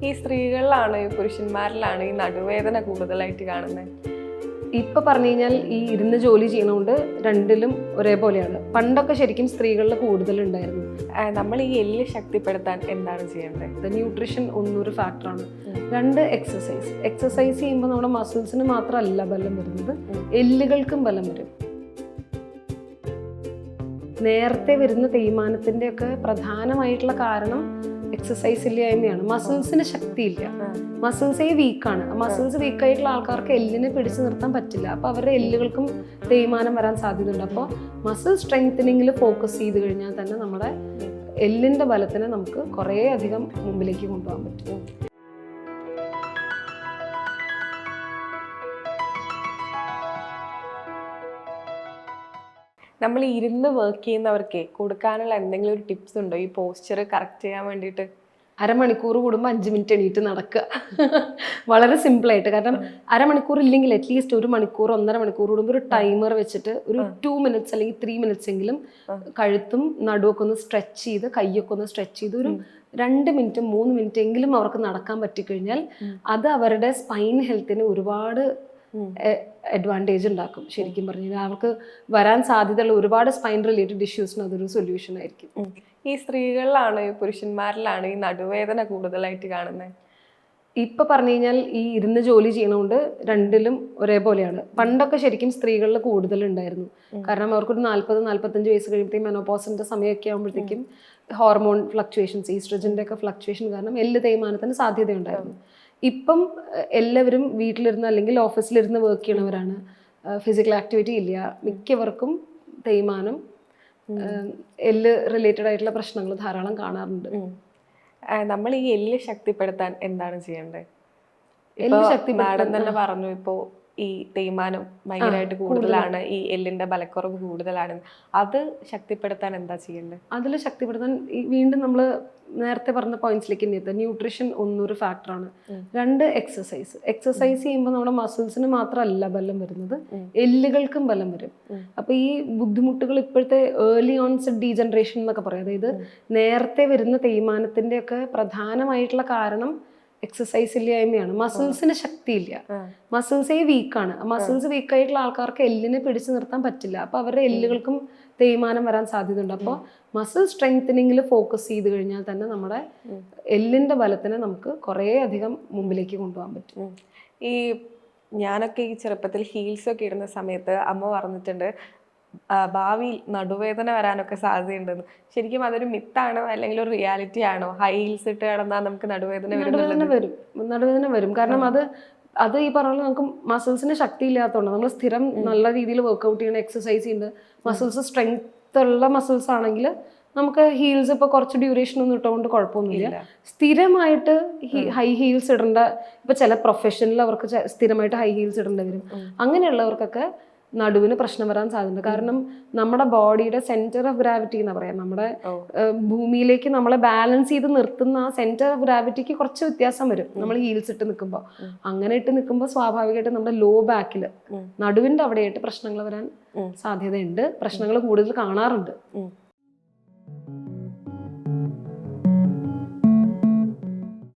ഈ സ്ത്രീകളിലാണോ ഈ പുരുഷന്മാരിലാണോ ഈ നടുവേദന കൂടുതലായിട്ട് കാണുന്നത്? ഇപ്പൊ പറഞ്ഞു കഴിഞ്ഞാൽ ഈ ഇരുന്ന് ജോലി ചെയ്യണോണ്ട് രണ്ടിലും ഒരേപോലെയാണ്. പണ്ടൊക്കെ ശരിക്കും സ്ത്രീകളിൽ കൂടുതലുണ്ടായിരുന്നു. നമ്മൾ ഈ എല്ല് ശക്തിപ്പെടുത്താൻ എന്താണ് ചെയ്യേണ്ടത്? ന്യൂട്രീഷൻ ഒന്നൊരു ഫാക്ടറാണ്. രണ്ട്, എക്സസൈസ് ചെയ്യുമ്പോൾ നമ്മുടെ മസിൽസിന് മാത്രമല്ല ബലം വരുന്നത്, എല്ലുകൾക്കും ബലം വരും. നേരത്തെ വരുന്ന തേയ്മാനത്തിന്റെ ഒക്കെ പ്രധാനമായിട്ടുള്ള കാരണം എക്സസൈസ് ഇല്ലായ്മയാണ്. മസിൽസിന് ശക്തിയില്ല, മസിൽസേ വീക്കാണ്. മസിൽസ് വീക്കായിട്ടുള്ള ആൾക്കാർക്ക് എല്ലിനെ പിടിച്ചു നിർത്താൻ പറ്റില്ല. അപ്പോൾ അവരുടെ എല്ലുകൾക്കും തേയ്മാനം വരാൻ സാധ്യതയുണ്ട്. അപ്പോൾ മസിൽ സ്ട്രെങ്തനിങ്ങിൽ ഫോക്കസ് ചെയ്ത് കഴിഞ്ഞാൽ തന്നെ നമ്മുടെ എല്ലിൻ്റെ ബലത്തിനെ നമുക്ക് കുറേ അധികം മുമ്പിലേക്ക് കൊണ്ടുപോകാൻ പറ്റും. നമ്മൾ ഇരുന്ന് വർക്ക് ചെയ്യുന്നവർക്ക് കൊടുക്കാനുള്ള എന്തെങ്കിലും ഒരു ടിപ്സ് ഉണ്ടോ ഈ പോസ്ചർ കറക്റ്റ് ചെയ്യാൻ വേണ്ടിയിട്ട്? അരമണിക്കൂർ കൂടുമ്പോൾ 5 മിനിറ്റ് എണീറ്റ് നടക്കുക. വളരെ സിമ്പിളായിട്ട്. കാരണം അരമണിക്കൂർ ഇല്ലെങ്കിൽ അറ്റ്ലീസ്റ്റ് 1 മണിക്കൂർ 1.5 മണിക്കൂർ കൂടുമ്പോൾ ഒരു ടൈമർ വെച്ചിട്ട് ഒരു 2 മിനിറ്റ്സ് അല്ലെങ്കിൽ 3 മിനിറ്റ്സ് എങ്കിലും കഴുത്തും നടുവൊക്കെ ഒന്ന് സ്ട്രെച്ച് ചെയ്ത് കൈയൊക്കെ ഒന്ന് സ്ട്രെച്ച് ചെയ്ത് ഒരു 2 മിനിറ്റ് 3 മിനിറ്റ് എങ്കിലും അവർക്ക് നടക്കാൻ പറ്റിക്കഴിഞ്ഞാൽ അത് അവരുടെ സ്പൈൻ ഹെൽത്തിന് ഒരുപാട് അഡ്വാൻറ്റേജ് ഉണ്ടാക്കും. ശരിക്കും പറഞ്ഞു കഴിഞ്ഞാൽ അവർക്ക് വരാൻ സാധ്യതയുള്ള ഒരുപാട് സ്പൈൻ റിലേറ്റഡ് ഇഷ്യൂസിന് അതൊരു സൊല്യൂഷൻ ആയിരിക്കും. ഈ സ്ത്രീകളിലാണോ ഈ പുരുഷന്മാരിലാണോ ഈ നടുവേദന കൂടുതലായിട്ട് കാണുന്നത്? ഇപ്പൊ പറഞ്ഞു കഴിഞ്ഞാൽ ഈ ഇരുന്ന് ജോലി ചെയ്യണോണ്ട് രണ്ടിലും ഒരേപോലെയാണ്. പണ്ടൊക്കെ ശരിക്കും സ്ത്രീകളിൽ കൂടുതലുണ്ടായിരുന്നു. കാരണം അവർക്കൊരു 40-45 വയസ്സ് കഴിയുമ്പോഴത്തേക്കും മെനോപോസിന്റെ സമയമൊക്കെ ആകുമ്പോഴത്തേക്കും ഹോർമോൺ ഫ്ലക്ച്വേഷൻസ്, ഈസ്ട്രജന്റെ ഒക്കെ ഫ്ലക്ച്വേഷൻ കാരണം എല്ല് തേയ്മാനത്തിന് സാധ്യതയുണ്ടായിരുന്നു. ഇപ്പം എല്ലാവരും വീട്ടിലിരുന്ന് അല്ലെങ്കിൽ ഓഫീസിലിരുന്ന് വർക്ക് ചെയ്യണവരാണ്. ഫിസിക്കൽ ആക്ടിവിറ്റി ഇല്ല. മിക്കവർക്കും തേയ്മാനം, എല്ല് റിലേറ്റഡ് ആയിട്ടുള്ള പ്രശ്നങ്ങൾ ധാരാളം കാണാറുണ്ട്. നമ്മൾ ഈ എല്ല് ശക്തിപ്പെടുത്താൻ എന്താണ് ചെയ്യേണ്ടത്? മാഡം തന്നെ പറഞ്ഞു ഇപ്പോ ഈ തേയ്മാനം ഭയങ്കരമായിട്ട് കൂടുതലാണ്, ഈ എല്ലിന്റെ ബലക്കുറവ് കൂടുതലാണ്. അത് ശക്തിപ്പെടുത്താൻ എന്താ ചെയ്യേണ്ടത്? അതിൽ ശക്തിപ്പെടുത്താൻ വീണ്ടും നമ്മൾ നേരത്തെ പറഞ്ഞ പോയിന്റ്സിലേക്ക് തന്നെ എത്തുക. ന്യൂട്രീഷൻ ഒന്നൊരു ഫാക്ടറാണ്. രണ്ട്, എക്സസൈസ് ചെയ്യുമ്പോൾ നമ്മുടെ മസിൽസിന് മാത്രമല്ല ബലം വരുന്നത്, എല്ലുകൾക്കും ബലം വരും. അപ്പൊ ഈ ബുദ്ധിമുട്ടുകൾ ഇപ്പോഴത്തെ ഏർലി ഓൺസെറ്റ് ഡീജനറേഷൻ എന്നൊക്കെ പറയും. അതായത് നേരത്തെ വരുന്ന തേയ്മാനത്തിന്റെ ഒക്കെ പ്രധാനമായിട്ടുള്ള കാരണം എക്സസൈസ് ഇല്ലായ്മയാണ്. മസിൽസിന് ശക്തിയില്ല, മസിൽസേ വീക്കാണ്. മസിൽസ് വീക്കായിട്ടുള്ള ആൾക്കാർക്ക് എല്ലിനെ പിടിച്ചു നിർത്താൻ പറ്റില്ല. അപ്പൊ അവരുടെ എല്ലുകൾക്കും തേയ്മാനം വരാൻ സാധ്യതയുണ്ട്. അപ്പോൾ മസിൽ സ്ട്രെങ്തനിങ്ങിൽ ഫോക്കസ് ചെയ്ത് കഴിഞ്ഞാൽ തന്നെ നമ്മുടെ എല്ലിന്റെ ബലത്തിനെ നമുക്ക് കുറേ അധികം മുമ്പിലേക്ക് കൊണ്ടുപോകാൻ പറ്റും. ഈ ഞാനൊക്കെ ഈ ചെറുപ്പത്തിൽ ഹീൽസ് ഒക്കെ ഇടുന്ന സമയത്ത് അമ്മ പറഞ്ഞിട്ടുണ്ട് ഭാവിയിൽ നടുവേദന വരാനൊക്കെ സാധ്യതയുണ്ടെന്ന്. ശരിക്കും അതൊരു മിത്താണ് അല്ലെങ്കിൽ ഒരു റിയാലിറ്റി ആണോ? ഹൈ ഹീൽസ് ഇട്ട് കിടന്നാൽ നമുക്ക് നടുവേദന വരും. കാരണം അത് ഈ പറഞ്ഞ നമുക്ക് മസിൽസിന് ശക്തി ഇല്ലാത്തതുകൊണ്ട് നമ്മൾ സ്ഥിരം നല്ല രീതിയിൽ വർക്ക്ഔട്ട് ചെയ്യണം, എക്സസൈസ് ചെയ്യുന്നുണ്ട്. മസിൽസ് സ്ട്രെങ്ത് ഉള്ള മസിൽസ് ആണെങ്കിൽ നമുക്ക് ഹീൽസ് ഇപ്പോൾ കുറച്ച് ഡ്യൂറേഷൻ ഒന്നും ഇട്ടുകൊണ്ട് കുഴപ്പമൊന്നുമില്ല. സ്ഥിരമായിട്ട് ഹൈ ഹീൽസ് ഇടേണ്ട, ഇപ്പൊ ചില പ്രൊഫഷനിൽ അവർക്ക് സ്ഥിരമായിട്ട് ഹൈ ഹീൽസ് ഇടേണ്ടി വരും. അങ്ങനെയുള്ളവർക്കൊക്കെ നടുവിന് പ്രശ്നം വരാൻ സാധ്യതയുണ്ട്. കാരണം നമ്മുടെ ബോഡിയുടെ സെന്റർ ഓഫ് ഗ്രാവിറ്റി എന്ന് പറയാം, നമ്മുടെ ഭൂമിയിലേക്ക് നമ്മളെ ബാലൻസ് ചെയ്ത് നിർത്തുന്ന ആ സെന്റർ ഓഫ് ഗ്രാവിറ്റിക്ക് കുറച്ച് വ്യത്യാസം വരും നമ്മൾ ഹീൽസ് ഇട്ട് നിൽക്കുമ്പോൾ. അങ്ങനെ ഇട്ട് നിൽക്കുമ്പോൾ സ്വാഭാവികമായിട്ട് നമ്മുടെ ലോ ബാക്കിൽ നടുവിന്റെ അവിടെയായിട്ട് പ്രശ്നങ്ങൾ വരാൻ സാധ്യതയുണ്ട്. പ്രശ്നങ്ങൾ കൂടുതൽ കാണാറുണ്ട്.